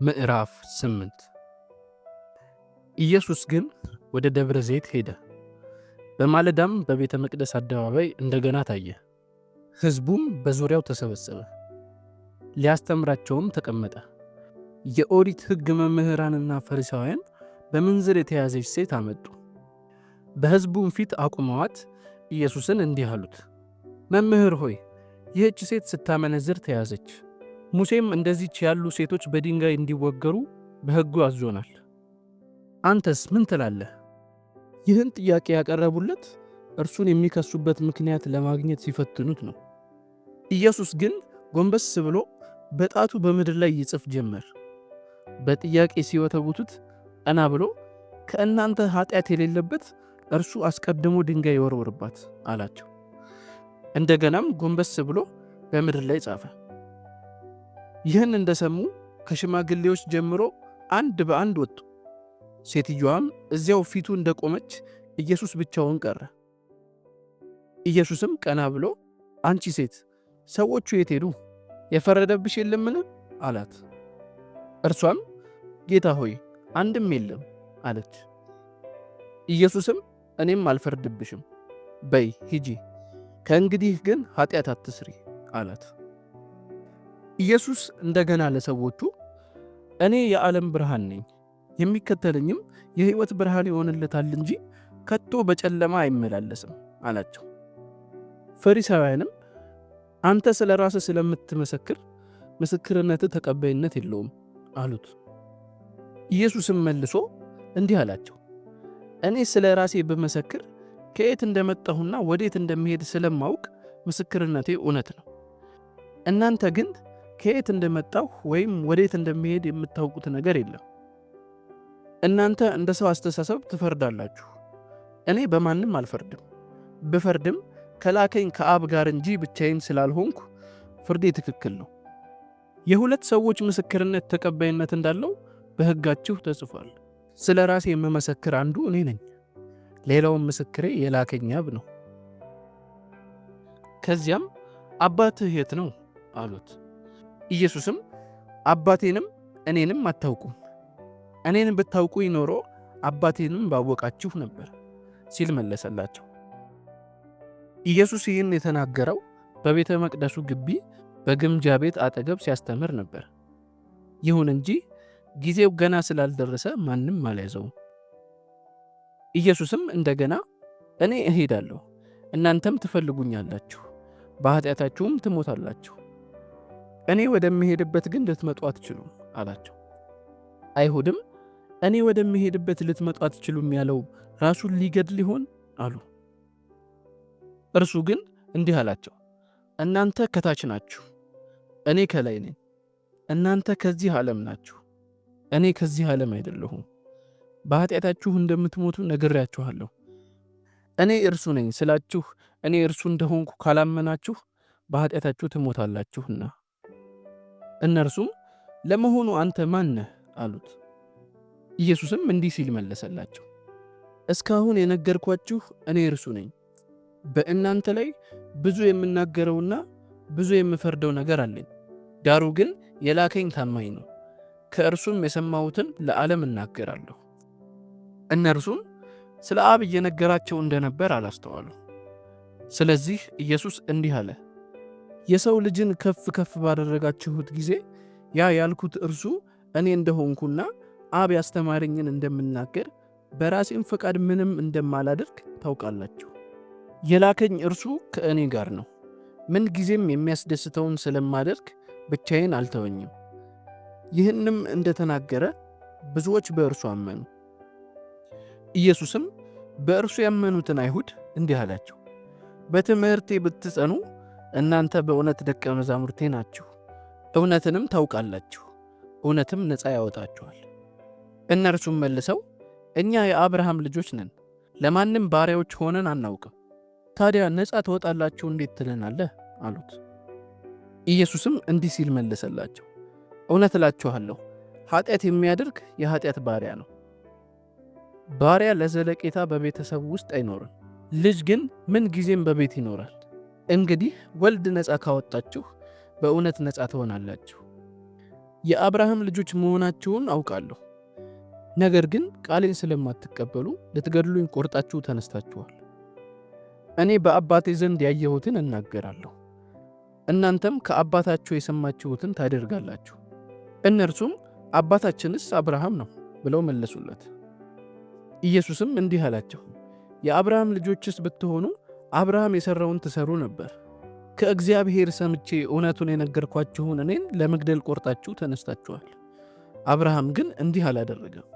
ምዕራፍ 8 ኢየሱስ ግን ወደ ደብረ ዘይት ሄደ። በማለዳም በቤተ መቅደስ አደባባይ እንደገና ታየ። ሕዝቡም በዙሪያው ተሰበሰበ። ሊያስተምራቸውም ተቀመጠ። የኦሪት ሕግ መምህራንና ፈሪሳውያን በምንዝር የተያዘች ሴት አመጡ። በሕዝቡም ፊት አቁመዋት ኢየሱስን እንዲህ አሉት፣ መምህር ሆይ፣ ይህች ሴት ስታመነዝር ተያዘች። ሙሴም እንደዚች ያሉ ሴቶች በድንጋይ እንዲወገሩ በሕጉ አዞናል። አንተስ ምን ትላለህ? ይህን ጥያቄ ያቀረቡለት እርሱን የሚከሱበት ምክንያት ለማግኘት ሲፈትኑት ነው። ኢየሱስ ግን ጎንበስ ብሎ በጣቱ በምድር ላይ ይጽፍ ጀመር። በጥያቄ ሲወተውቱት ቀና ብሎ ከእናንተ ኃጢአት የሌለበት እርሱ አስቀድሞ ድንጋይ ይወርውርባት አላቸው። እንደገናም ጎንበስ ብሎ በምድር ላይ ጻፈ። ይህን እንደሰሙ ከሽማግሌዎች ጀምሮ አንድ በአንድ ወጡ። ሴትዮዋም እዚያው ፊቱ እንደቆመች ኢየሱስ ብቻውን ቀረ። ኢየሱስም ቀና ብሎ አንቺ ሴት፣ ሰዎቹ የት ሄዱ? የፈረደብሽ የለምን? አላት። እርሷም ጌታ ሆይ አንድም የለም አለች። ኢየሱስም እኔም አልፈርድብሽም፣ በይ ሂጂ፣ ከእንግዲህ ግን ኃጢአት አትስሪ አላት። ኢየሱስ እንደገና ለሰዎቹ እኔ የዓለም ብርሃን ነኝ፣ የሚከተለኝም የሕይወት ብርሃን ይሆንለታል እንጂ ከቶ በጨለማ አይመላለስም አላቸው። ፈሪሳውያንም አንተ ስለ ራስህ ስለምትመሰክር ምስክርነትህ ተቀባይነት የለውም አሉት። ኢየሱስም መልሶ እንዲህ አላቸው፣ እኔ ስለ ራሴ ብመሰክር ከየት እንደመጣሁና ወዴት እንደምሄድ ስለማውቅ ምስክርነቴ እውነት ነው። እናንተ ግን ከየት እንደመጣሁ ወይም ወዴት እንደምሄድ የምታውቁት ነገር የለም። እናንተ እንደ ሰው አስተሳሰብ ትፈርዳላችሁ። እኔ በማንም አልፈርድም። ብፈርድም ከላከኝ ከአብ ጋር እንጂ ብቻዬን ስላልሆንኩ ፍርዴ ትክክል ነው። የሁለት ሰዎች ምስክርነት ተቀባይነት እንዳለው በሕጋችሁ ተጽፏል። ስለ ራሴ የምመሰክር አንዱ እኔ ነኝ፣ ሌላውም ምስክሬ የላከኝ አብ ነው። ከዚያም አባትህ የት ነው አሉት። ኢየሱስም አባቴንም እኔንም አታውቁም፣ እኔን ብታውቁኝ ኖሮ አባቴንም ባወቃችሁ ነበር ሲል መለሰላቸው። ኢየሱስ ይህን የተናገረው በቤተ መቅደሱ ግቢ በግምጃ ቤት አጠገብ ሲያስተምር ነበር። ይሁን እንጂ ጊዜው ገና ስላልደረሰ ማንም አልያዘውም። ኢየሱስም እንደገና እኔ እሄዳለሁ፣ እናንተም ትፈልጉኛላችሁ፣ በኃጢአታችሁም ትሞታላችሁ። እኔ ወደምሄድበት ግን ልትመጡ አትችሉም አላቸው። አይሁድም እኔ ወደምሄድበት ልትመጡ አትችሉም ያለው ራሱን ሊገድል ይሆን አሉ። እርሱ ግን እንዲህ አላቸው፣ እናንተ ከታች ናችሁ፣ እኔ ከላይ ነኝ። እናንተ ከዚህ ዓለም ናችሁ፣ እኔ ከዚህ ዓለም አይደለሁም። በኃጢአታችሁ እንደምትሞቱ ነግሬያችኋለሁ። እኔ እርሱ ነኝ ስላችሁ እኔ እርሱ እንደሆንኩ ካላመናችሁ በኃጢአታችሁ ትሞታላችሁና። እነርሱም ለመሆኑ አንተ ማን ነህ አሉት። ኢየሱስም እንዲህ ሲል መለሰላቸው፣ እስካሁን የነገርኳችሁ እኔ እርሱ ነኝ። በእናንተ ላይ ብዙ የምናገረውና ብዙ የምፈርደው ነገር አለኝ። ዳሩ ግን የላከኝ ታማኝ ነው፣ ከእርሱም የሰማሁትን ለዓለም እናገራለሁ። እነርሱም ስለ አብ እየነገራቸው እንደነበር አላስተዋሉ። ስለዚህ ኢየሱስ እንዲህ አለ፣ የሰው ልጅን ከፍ ከፍ ባደረጋችሁት ጊዜ ያ ያልኩት እርሱ እኔ እንደሆንኩና አብ ያስተማረኝን እንደምናገር በራሴም ፈቃድ ምንም እንደማላደርግ ታውቃላችሁ። የላከኝ እርሱ ከእኔ ጋር ነው። ምን ጊዜም የሚያስደስተውን ስለማደርግ ብቻዬን አልተወኝም። ይህንም እንደተናገረ ብዙዎች በእርሱ አመኑ። ኢየሱስም በእርሱ ያመኑትን አይሁድ እንዲህ አላቸው፣ በትምህርቴ ብትጸኑ እናንተ በእውነት ደቀ መዛሙርቴ ናችሁ፣ እውነትንም ታውቃላችሁ፣ እውነትም ነፃ ያወጣችኋል። እነርሱም መልሰው እኛ የአብርሃም ልጆች ነን፣ ለማንም ባሪያዎች ሆነን አናውቅም። ታዲያ ነፃ ትወጣላችሁ እንዴት ትለናለህ? አሉት። ኢየሱስም እንዲህ ሲል መለሰላቸው፣ እውነት እላችኋለሁ ኃጢአት የሚያደርግ የኃጢአት ባሪያ ነው። ባሪያ ለዘለቄታ በቤተሰቡ ውስጥ አይኖርም፣ ልጅ ግን ምን ጊዜም በቤት ይኖራል። እንግዲህ ወልድ ነፃ ካወጣችሁ በእውነት ነፃ ትሆናላችሁ። የአብርሃም ልጆች መሆናችሁን አውቃለሁ። ነገር ግን ቃሌን ስለማትቀበሉ ልትገድሉኝ ቆርጣችሁ ተነስታችኋል። እኔ በአባቴ ዘንድ ያየሁትን እናገራለሁ፣ እናንተም ከአባታችሁ የሰማችሁትን ታደርጋላችሁ። እነርሱም አባታችንስ አብርሃም ነው ብለው መለሱለት። ኢየሱስም እንዲህ አላቸው፣ የአብርሃም ልጆችስ ብትሆኑ አብርሃም የሠራውን ትሠሩ ነበር። ከእግዚአብሔር ሰምቼ እውነቱን የነገርኳችሁን እኔን ለመግደል ቆርጣችሁ ተነስታችኋል። አብርሃም ግን እንዲህ አላደረገም።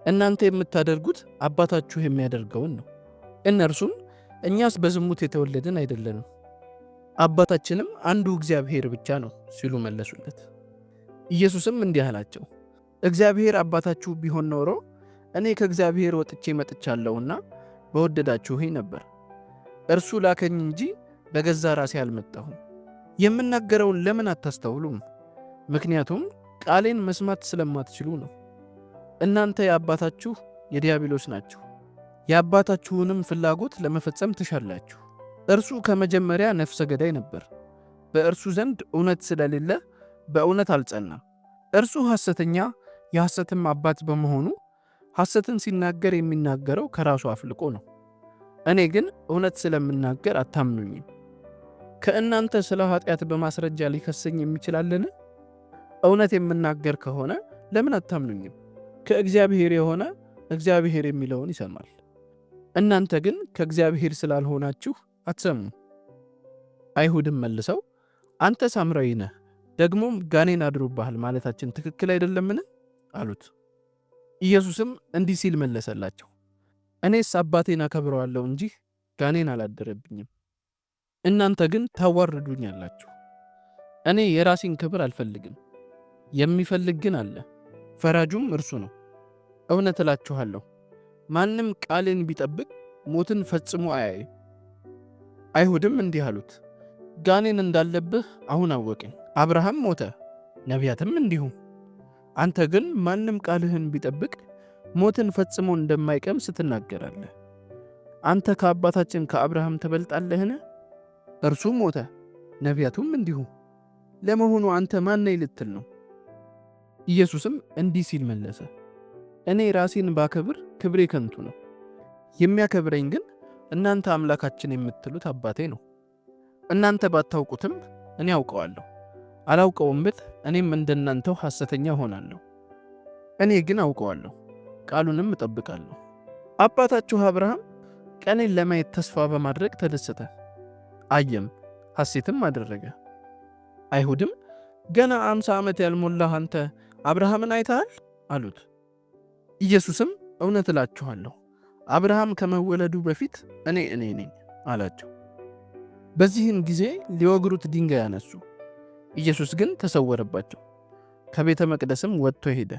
እናንተ የምታደርጉት አባታችሁ የሚያደርገውን ነው። እነርሱም እኛስ በዝሙት የተወለድን አይደለንም፣ አባታችንም አንዱ እግዚአብሔር ብቻ ነው ሲሉ መለሱለት። ኢየሱስም እንዲህ አላቸው፣ እግዚአብሔር አባታችሁ ቢሆን ኖሮ እኔ ከእግዚአብሔር ወጥቼ መጥቻለሁና በወደዳችሁኝ ነበር። እርሱ ላከኝ እንጂ በገዛ ራሴ አልመጣሁም። የምናገረውን ለምን አታስተውሉም? ምክንያቱም ቃሌን መስማት ስለማትችሉ ነው። እናንተ የአባታችሁ የዲያብሎስ ናችሁ፣ የአባታችሁንም ፍላጎት ለመፈጸም ትሻላችሁ። እርሱ ከመጀመሪያ ነፍሰ ገዳይ ነበር፣ በእርሱ ዘንድ እውነት ስለሌለ በእውነት አልጸናም። እርሱ ሐሰተኛ የሐሰትም አባት በመሆኑ ሐሰትን ሲናገር የሚናገረው ከራሱ አፍልቆ ነው። እኔ ግን እውነት ስለምናገር አታምኑኝም። ከእናንተ ስለ ኃጢአት በማስረጃ ሊከሰኝ የሚችላልን? እውነት የምናገር ከሆነ ለምን አታምኑኝም? ከእግዚአብሔር የሆነ እግዚአብሔር የሚለውን ይሰማል። እናንተ ግን ከእግዚአብሔር ስላልሆናችሁ አትሰሙም። አይሁድም መልሰው አንተ ሳምራዊ ነህ፣ ደግሞም ጋኔን አድሮብሃል ማለታችን ትክክል አይደለምን? አሉት። ኢየሱስም እንዲህ ሲል መለሰላቸው፣ እኔስ አባቴን አከብረዋለሁ እንጂ ጋኔን አላደረብኝም። እናንተ ግን ታዋርዱኛላችሁ። እኔ የራሴን ክብር አልፈልግም፣ የሚፈልግ ግን አለ፣ ፈራጁም እርሱ ነው። እውነት እላችኋለሁ ማንም ቃሌን ቢጠብቅ ሞትን ፈጽሞ አያይም። አይሁድም እንዲህ አሉት፣ ጋኔን እንዳለብህ አሁን አወቅን። አብርሃም ሞተ፣ ነቢያትም እንዲሁ። አንተ ግን ማንም ቃልህን ቢጠብቅ ሞትን ፈጽሞ እንደማይቀምስ ትናገራለህ። አንተ ከአባታችን ከአብርሃም ትበልጣለህን? እርሱ ሞተ፣ ነቢያቱም እንዲሁ። ለመሆኑ አንተ ማን ነህ ልትል ነው? ኢየሱስም እንዲህ ሲል መለሰ፣ እኔ ራሴን ባከብር ክብሬ ከንቱ ነው። የሚያከብረኝ ግን እናንተ አምላካችን የምትሉት አባቴ ነው። እናንተ ባታውቁትም እኔ አውቀዋለሁ። አላውቀውም ብል እኔም እንደናንተው ሐሰተኛ ሆናለሁ። እኔ ግን አውቀዋለሁ፣ ቃሉንም እጠብቃለሁ። አባታችሁ አብርሃም ቀኔን ለማየት ተስፋ በማድረግ ተደሰተ፣ አየም፣ ሐሴትም አደረገ። አይሁድም ገና 50 ዓመት ያልሞላህ አንተ አብርሃምን አይተሃል አሉት። ኢየሱስም እውነት እላችኋለሁ አብርሃም ከመወለዱ በፊት እኔ ነኝ አላቸው። በዚህን ጊዜ ሊወግሩት ድንጋይ አነሱ። ኢየሱስ ግን ተሰወረባቸው፣ ከቤተ መቅደስም ወጥቶ ሄደ።